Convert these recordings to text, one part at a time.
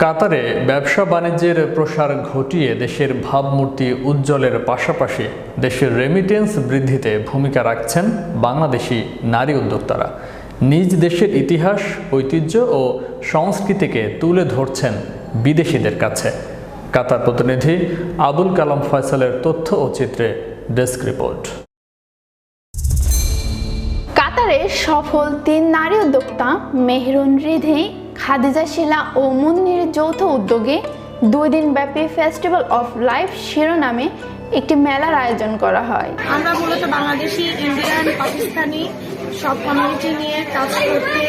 কাতারে ব্যবসা বাণিজ্যের প্রসার ঘটিয়ে দেশের ভাবমূর্তি উজ্জ্বলের পাশাপাশি দেশের রেমিটেন্স বৃদ্ধিতে ভূমিকা রাখছেন বাংলাদেশি নারী উদ্যোক্তারা। নিজ দেশের ইতিহাস, ঐতিহ্য ও সংস্কৃতিকে তুলে ধরছেন বিদেশিদের কাছে। কাতার প্রতিনিধি আবুল কালাম ফয়সালের তথ্য ও চিত্রে ডেস্ক রিপোর্ট। কাতারের সফল 3 নারী উদ্যোক্তা মেহরুন রিধি, খাদিজা শিলা ও মুন্নির যৌথ উদ্যোগে 2 দিনব্যাপী ফেস্টিভ্যাল অফ লাইফ শিরোনামে একটি মেলার আয়োজন করা হয়। আমরা মূলত বাংলাদেশি, ইন্ডিয়ান, পাকিস্তানি সব কমিউনিটি নিয়ে কাজ করতে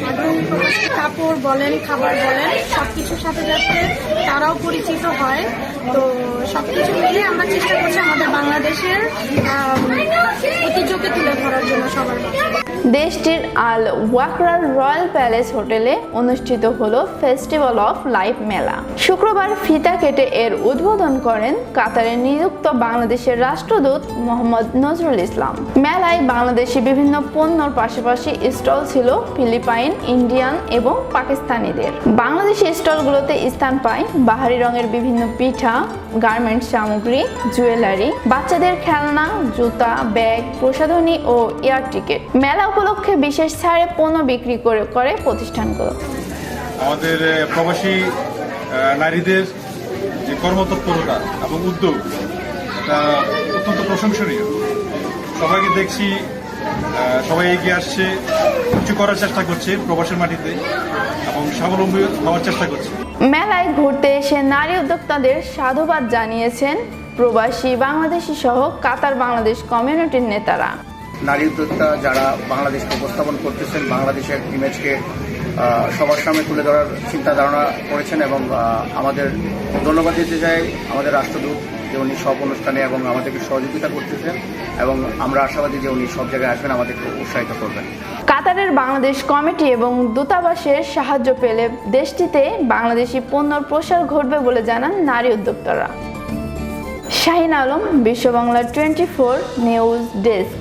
আগ্রহী প্রকাশ। কাপড় বলেন, খাবার বলেন, সবকিছুর সাথে যাতে তারাও পরিচিত হয়। তো সবকিছু মিলে আমরা চেষ্টা করছি আমাদের বাংলাদেশের ঐতিহ্যকে তুলে ধরার জন্য সবার মাঝে। দেশটির আল ওয়াকরার রয়্যাল প্যালেস হোটেলে অনুষ্ঠিত হলো ফেস্টিভ্যাল অফ লাইফ মেলা। শুক্রবার ফিতা কেটে এর উদ্বোধন করেন কাতারে নিযুক্ত বাংলাদেশের রাষ্ট্রদূত মোহাম্মদ নজরুল ইসলাম। মেলায় বাংলাদেশি বিভিন্ন পণ্যর পাশাপাশি স্টল ছিল ফিলিপাইন, ইন্ডিয়ান এবং পাকিস্তানিদের। বাংলাদেশি স্টলগুলোতে স্থান পায় বাহারি রঙের বিভিন্ন পিঠা, গার্মেন্টস সামগ্রী, জুয়েলারি, বাচ্চাদের খেলনা, জুতা, ব্যাগ, প্রসাধনী ও এয়ার টিকেট। মেলা উপলক্ষে বিশেষ ছাড়ে পণ্য বিক্রি করে প্রতিষ্ঠানগুলো। আমাদের প্রবাসী নারীদের যে কর্মতৎপরতা এবং উদ্যোগ, এটা অত্যন্ত প্রশংসনীয়। সবাইকে দেখছি সবাই এগিয়ে আসছে, কিছু করার চেষ্টা করছে প্রবাসের মাটিতে এবং স্বাবলম্বী হওয়ার চেষ্টা করছে। মেলায় ঘুরতে এসে নারী উদ্যোক্তাদের সাধুবাদ জানিয়েছেন প্রবাসী বাংলাদেশি সহ কাতার বাংলাদেশ কমিউনিটির নেতারা। নারী উদ্যোক্তা যারা বাংলাদেশকে উপস্থাপন করতেছেন, বাংলাদেশের ইমেজকে সবার সামনে তুলে ধরার চিন্তা ধারণা করেছেন এবং আমাদের ধন্যবাদ দিতে চাই আমাদের রাষ্ট্রদূত যে উনি সব অনুষ্ঠানে এবং আমাদেরকে সহযোগিতা করতেছেন এবং আমরা আশাবাদী যে উনি সব জায়গায় আসবেন, আমাদেরকে উৎসাহিত করবেন। কাতারের বাংলাদেশ কমিটি এবং দূতাবাসের সাহায্য পেলে দেশটিতে বাংলাদেশি পণ্যর প্রসার ঘটবে বলে জানান নারী উদ্যোক্তারা। শাহিন আলম, বিশ্ব বাংলা 24 নিউজ ডেস্ক।